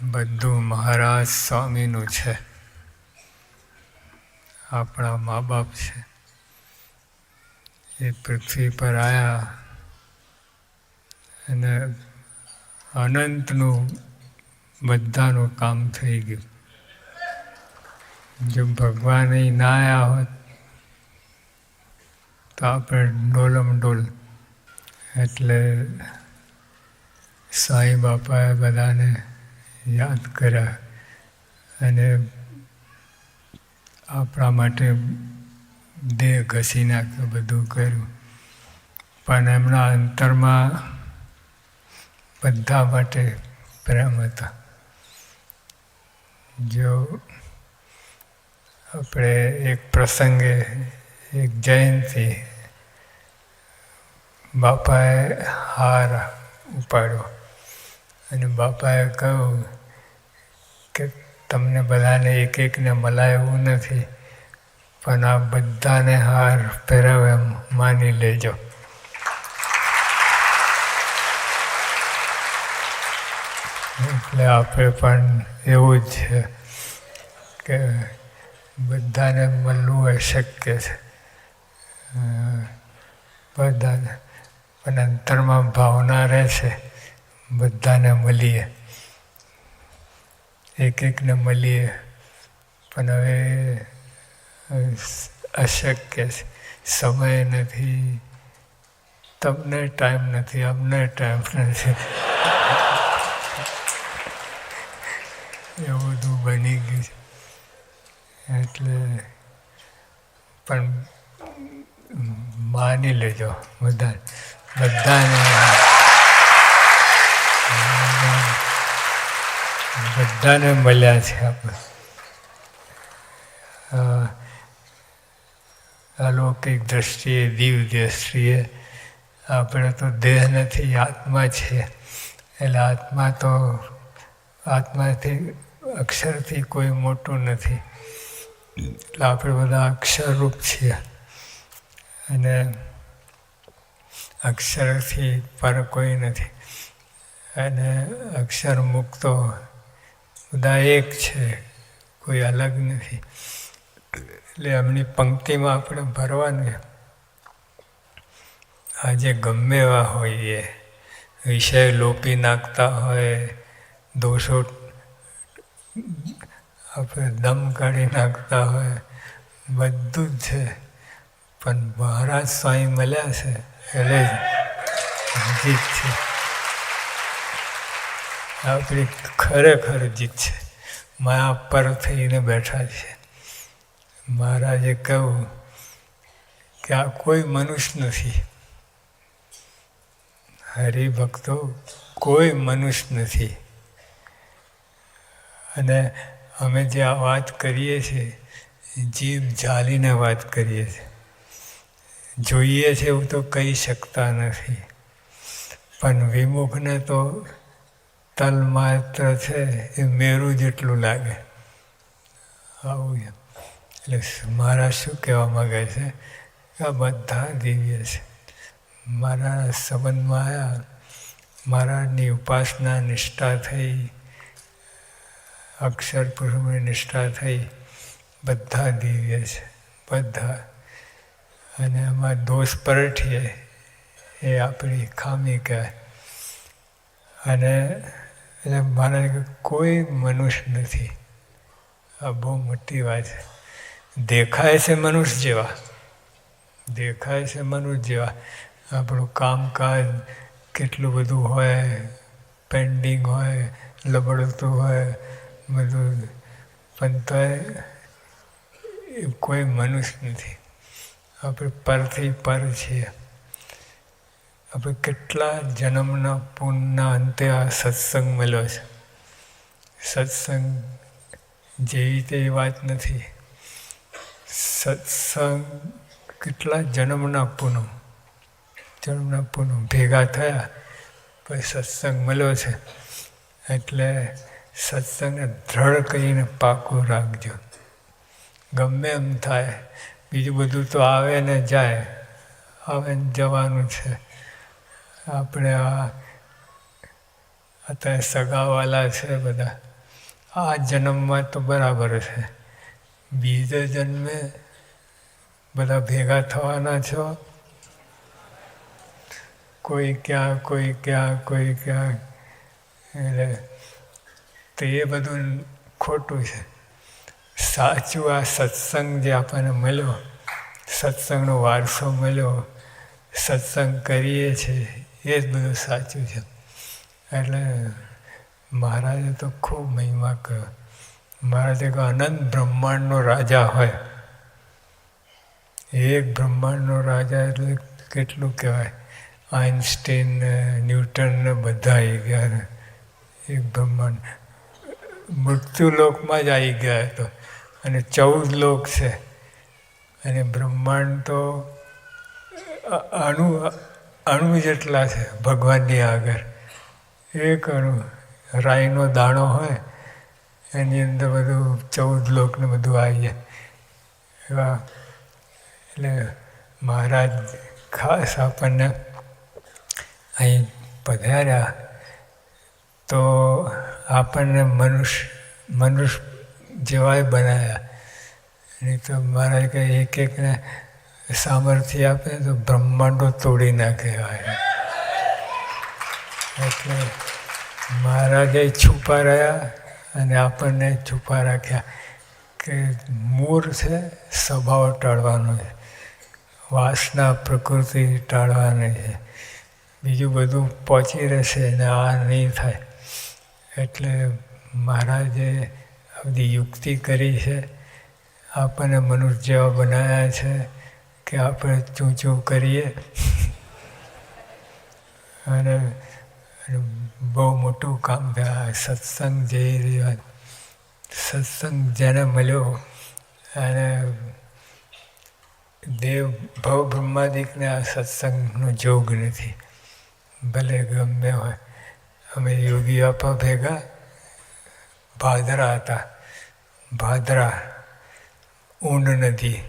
બધું મહારાજ સ્વામીનું છે. આપણા મા બાપ છે. એ પૃથ્વી પર આવ્યા અને અનંતનું બધાનું કામ થઈ ગયું. જો ભગવાન અહીં ના આવ્યા હોત તો આપણે ડોલમ ડોલ. એટલે સાંઈ બાપાએ બધાને યાદ કર્યા અને આપણા માટે દેહ ઘસી નાખ્યો, બધું કર્યું. પણ એમના અંતરમાં બધા માટે પ્રેમ હતા. જો આપણે એક પ્રસંગે એક જયંતિ બાપાએ હાર ઉપાડ્યો અને બાપાએ કહ્યું કે તમને બધાને એક એકને મલાય એવું નથી, પણ આ બધાને હાર પહેરાવે એમ માની લેજો. એટલે આપણે પણ એવું જ છે કે બધાને મળવું અશક્ય છે. બધાને પણ અંતરમાં ભાવના રહે છે બધાને મળીએ, એક એકને મળીએ. પણ હવે અશક્ય છે, સમય નથી, તમને ટાઈમ નથી, અમને ટાઈમ નથી. એવું બધું બની ગયું છે. એટલે પણ માની લેજો બધાને મળ્યા છે આપણે. અલૌકિક દ્રષ્ટિએ, દિવ્ય દ્રષ્ટિએ આપણે તો દેહ નથી, આત્મા છે. એટલે આત્માથી અક્ષરથી કોઈ મોટું નથી. એટલે આપણે બધા અક્ષરરૂપ છીએ અને અક્ષરથી પર કોઈ નથી. અને અક્ષર મુક્તો બધા એક છે, કોઈ અલગ નથી. એટલે એમની પંક્તિમાં આપણે ભરવાનું. આજે ગમે એવા હોઈએ, વિષય લોપી નાખતા હોય, દોષો આપણે દમ કાઢી નાખતા હોય, બધું જ છે. પણ મહારાજ સ્વામી મળ્યા છે એટલે જીત છે. આપણી ખરેખર જીત છે. માયા પર થઈને બેઠા છે. મહારાજે કહ્યું કે આ કોઈ મનુષ્ય નથી. હરિભક્તો કોઈ મનુષ્ય નથી. અને અમે જે આ વાત કરીએ છીએ, જીભ ઝાલીને વાત કરીએ છીએ. જોઈએ છે એવું તો કહી શકતા નથી. પણ વિમુખને તો તલ માત્ર છે એ મેરું જેટલું લાગે. આવું એમ. એટલે મારા શું કહેવા માગે છે કે આ બધા દિવ્ય છે. મારા સંબંધમાં આવ્યા, મહારાજની ઉપાસના નિષ્ઠા થઈ, અક્ષર પુરુષની નિષ્ઠા થઈ, બધા દિવ્ય છે, બધા. અને એમાં દોષ પરઠીએ એ આપણી ખામી કહેવાય. અને એટલે મારે કોઈ મનુષ્ય નથી. આ બહુ મોટી વાત છે. દેખાય છે મનુષ્ય જેવા, દેખાય છે મનુષ્ય જેવા. આપણું કામકાજ કેટલું બધું હોય, પેન્ડિંગ હોય, લબડતું હોય બધું, પણ તોય કોઈ મનુષ્ય નથી. આપણે પરથી પર છીએ. આપણે કેટલા જન્મના પુણ્યના અંતે આ સત્સંગ મળ્યો છે. સત્સંગ જેવી તેવી વાત નથી. સત્સંગ કેટલા જન્મના પુનઃ ભેગા થયા પછી સત્સંગ મળ્યો છે. એટલે સત્સંગને દ્રઢ કરીને પાકું રાખજો. ગમે એમ થાય, બીજું બધું તો આવે ને જાય, આવે ને જવાનું છે. આપણે અત્યારે સગાવાલા છે બધા, આ જન્મમાં તો બરાબર છે, બીજા જન્મે બધા ભેગા થવાના છો, કોઈ ક્યાં કોઈ ક્યાં કોઈ ક્યાં, એટલે તો એ બધું ખોટું છે. સાચું આ સત્સંગ જે આપણને મળ્યો, સત્સંગનો વારસો મળ્યો, સત્સંગ કરીએ છીએ એ જ બધું સાચું છે. એટલે મહારાજે તો ખૂબ મહિમા કર્યો. મહારાજે કહ્યું અનંત બ્રહ્માંડનો રાજા હોય, એક બ્રહ્માંડનો રાજા એટલે કેટલું કહેવાય. આઇન્સ્ટીન ને ન્યૂટન ને બધા આવી ગયા, એક બ્રહ્માંડ મૃત્યુલોકમાં જ આવી ગયા તો, અને 14 લોક છે, અને બ્રહ્માંડ તો અણુ જેટલા છે ભગવાનની આગળ. એક અણુ રાઈનો દાણો હોય એની અંદર બધું 14 લોકને બધું આવી જાય એવા. એટલે મહારાજ ખાસ આપણને અહીં પધાર્યા તો આપણને મનુષ્ય જેવાય બનાવ્યા. નહીં તો મહારાજ કહે એક એકને સામર્થ્ય આપે તો બ્રહ્માંડો તોડી નાખે. એટલે મહારાજે છુપા રહ્યા અને આપણને છુપા રાખ્યા કે મૂળ છે સ્વભાવ ટાળવાનો છે, વાસના પ્રકૃતિ ટાળવાની છે, બીજું બધું પહોંચી રહેશે ને આ નહીં થાય. એટલે મહારાજે આ બધી યુક્તિ કરી છે, આપણને મનુષ્ય જેવા બનાવ્યા છે કે આપણે ચૂં કરીએ અને બહુ મોટું કામ થાય. સત્સંગ જે રહ્યા, સત્સંગ જેને મળ્યો અને દેવ ભવ બ્રહ્માદિકને આ સત્સંગનો જોગ નથી, ભલે ગમે હોય. અમે યોગી આપા ભેગા ભાદરા હતા, ભાદરા ઊંડ નદી,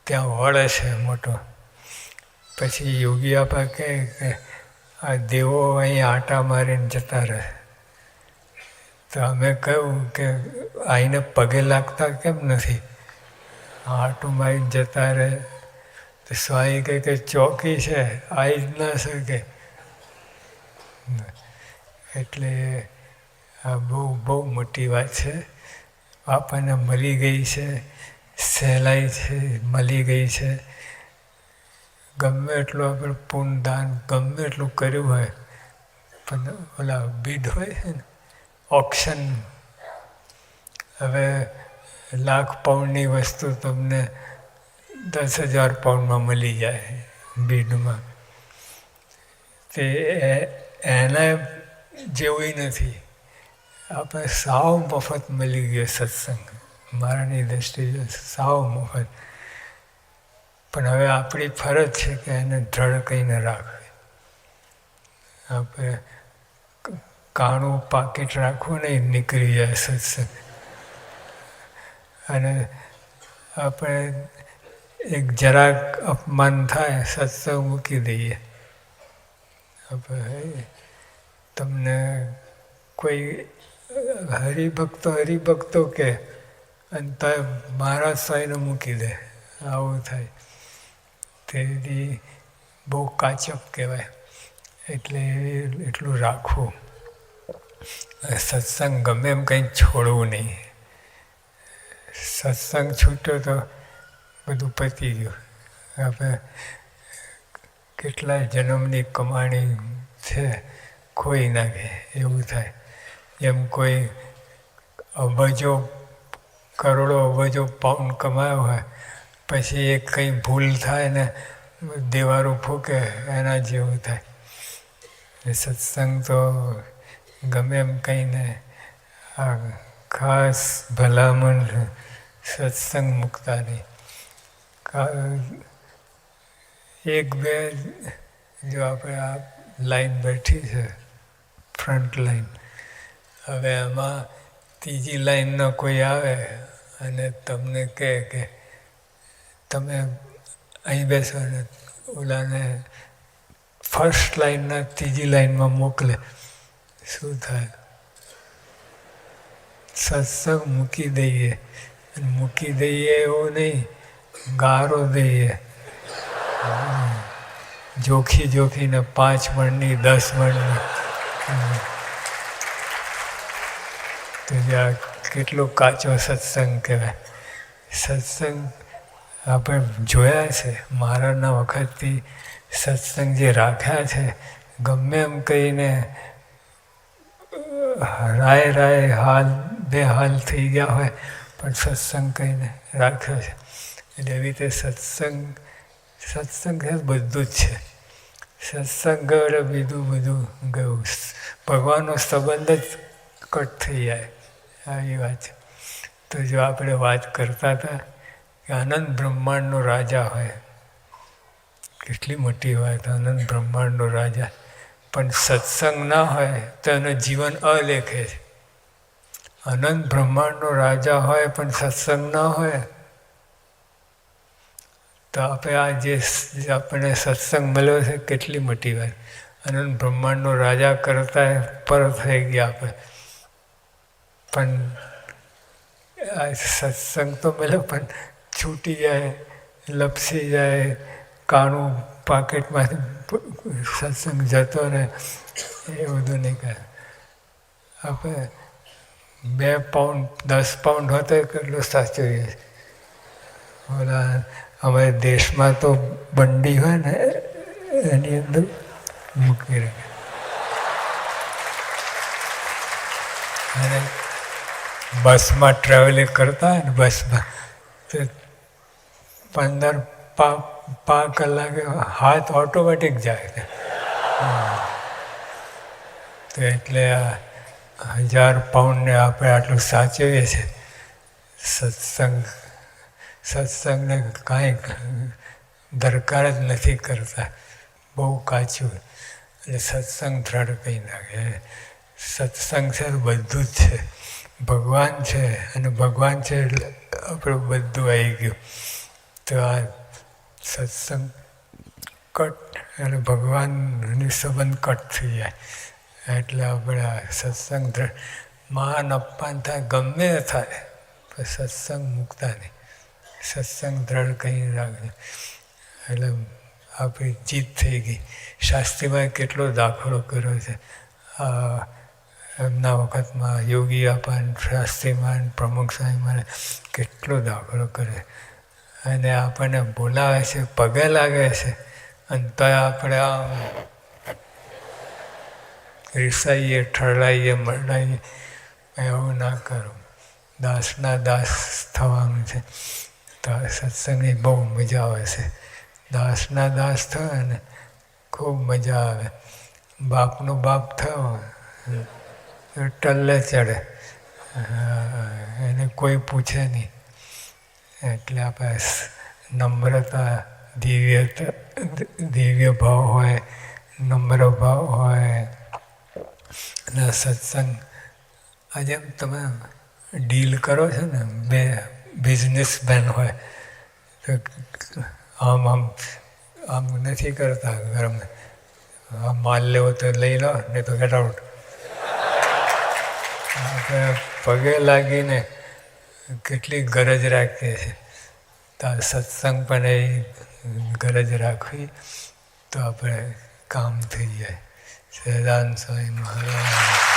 ત્યાં વળ છે મોટો. પછી યોગી આપા કહે કે આ દેવો અહીં આટા મારીને જતા રહે. તો અમે કહ્યું કે આઈને પગે લાગતા કેમ નથી, આટું મારીને જતા રહે. તો સ્વામી કહે કે ચોકી છે, આવી જ ના શકે. એટલે આ બહુ મોટી વાત છે. આપણને મળી ગઈ છે, સહેલાઈ છે, મળી ગઈ છે. ગમે એટલું આપણે પૂર્ણદાન ગમે એટલું કર્યું હોય, પણ ઓલા બીડ હોય છે ને ઓક્શન, હવે 1,00,000 પાઉન્ડની વસ્તુ તમને 10,000 પાઉન્ડમાં મળી જાય બીડમાં. તે એના જેવું નથી. આપણે સાવ મફત મળી ગયો સત્સંગ, મારાની દૃષ્ટિએ સાવ મફત. પણ હવે આપણી ફરજ છે કે એને દ્રઢ કહીને રાખવી. આપણે કાણું પાકીટ રાખવું નહીં, નીકળી જાય સત્સંગ. અને આપણે એક જરાક અપમાન થાય સત્સંગ મૂકી દઈએ. આપણે તમને કોઈ હરિભક્તો કે અને તો મહારાજ સાંઈને મૂકી દે, આવું થાય. તેથી બહુ કાચપ કહેવાય. એટલે એટલું રાખવું. સત્સંગ ગમે એમ કંઈ છોડવું નહીં. સત્સંગ છૂટ્યો તો બધું પતી ગયું. આપણે કેટલાય જન્મની કમાણી છે ખોઈ નાખે એવું થાય. એમ કોઈ અબજો કરોડો અબજો પાઉન્ડ કમાયો હોય, પછી એક કંઈ ભૂલ થાય ને દેવારું ફૂકે, એના જેવું થાય. સત્સંગ તો ગમે એમ કહીને આ ખાસ ભલામણ સત્સંગ મૂકતા નહીં. એક બે જો આપણે આ લાઈન બેઠી છે ફ્રન્ટ લાઈન, હવે એમાં ત્રીજી લાઈનનો કોઈ આવે અને તમને કહે કે તમે અહીં બેસો ને ઓલાને ફર્સ્ટ લાઈનના ત્રીજી લાઈનમાં મોકલે, શું થાય? સત્સંગ મૂકી દઈએ. મૂકી દઈએ એવું નહીં, ગારો દઈએ. જોખી જોખીને 5 મણની 10 મણની. તો જ્યાં કેટલો કાચો સત્સંગ કહેવાય. સત્સંગ આપણે જોયા છે, મહારાજના વખતથી સત્સંગ જે રાખ્યા છે, ગમે એમ કહીને રાય હાલ બેહાલ થઈ ગયા હોય પણ સત્સંગ કહીને રાખ્યો છે. એટલે એવી રીતે સત્સંગ બધું જ છે. સત્સંગ ગયો એટલે બીજું બધું ગયું. ભગવાનનો સંબંધ જ કટ થઈ જાય, આવી વાત છે. તો જો આપણે વાત કરતા હતા કે અનંત બ્રહ્માંડનો રાજા હોય, કેટલી મોટી વાત, અનંત બ્રહ્માંડનો રાજા, પણ સત્સંગ ના હોય તો એનું જીવન અલેખે છે. અનંત બ્રહ્માંડનો રાજા હોય પણ સત્સંગ ના હોય તો આપણે આ જે આપણને સત્સંગ મળ્યો છે કેટલી મોટી વાત. અનંત બ્રહ્માંડનો રાજા કરતા પર થઈ ગયા આપણે, પણ આ સત્સંગ તો મળ્યો પણ છૂટી જાય, લપસી જાય, કાણું પાકેટમાંથી સત્સંગ જતો રહે, એ બધું નહીં કરે. આપણે 2 પાઉન્ડ 10 પાઉન્ડ હતો કેટલું સાચવીએ. ઓલા અમારા દેશમાં તો બંડી હોય ને એની અંદર મૂકી રાખે. અને બસમાં ટ્રાવેલિંગ કરતા હોય ને, બસમાં તો 15 કલાકે હાથ ઓટોમેટિક જાય. તો એટલે 1000 પાઉન્ડને આપણે આટલું સાચવીએ છીએ. સત્સંગને કાંઈ દરકાર જ નથી કરતા, બહુ કાચું. એટલે સત્સંગ દ્રઢ કહી નાખે. સત્સંગ છે બધું જ છે, ભગવાન છે, અને ભગવાન છે એટલે આપણું બધું આવી ગયું. તો આ સત્સંગ કટ અને ભગવાનની સંબંધ કટ થઈ જાય. એટલે આપણે આ સત્સંગ દ્રઢ, મહાન અપમાન થાય ગમે થાય પણ સત્સંગ મૂકતા નહીં. સત્સંગ દ્રઢ કહી રાખજો. એટલે આપણી જીત થઈ ગઈ. શાસ્ત્રીમાં કેટલો દાખલો કર્યો છે. એમના વખતમાં યોગી અપાન, શાસ્ત્રીમાં, પ્રમુખ સ્વામીમાં કેટલો દાખલો કરે. અને આપણને બોલાવે છે, પગે લાગે છે, અને તો આપણે આમ રીસાઈએ, ઠરડાઈએ, મરડાઈએ. એવું ના કરો. દાસના દાસ થવાનું છે. તો સત્સંગની બહુ મજા આવે છે. દાસના દાસ થયો ને ખૂબ મજા આવે. બાપનો બાપ થયો ટલ્લે ચડે, એને કોઈ પૂછે નહીં. એટલે આપણે નમ્રતા, દિવ્ય ભાવ હોય, નમ્ર ભાવ હોય. અને સત્સંગ આજે તમે ડીલ કરો છો ને, 2 બિઝનેસમેન હોય તો આમ નથી કરતા ઘરમાં. માલ લેવો તો લઈ લો, નહીં તો ગેટ આઉટ. આપણે પગે લાગીને કેટલી ગરજ રાખીએ છીએ. તો સત્સંગ પણ એ ગરજ રાખવી તો આપણે કામ થઈ જાય. સહજાનંદ સ્વામી મહારાજ.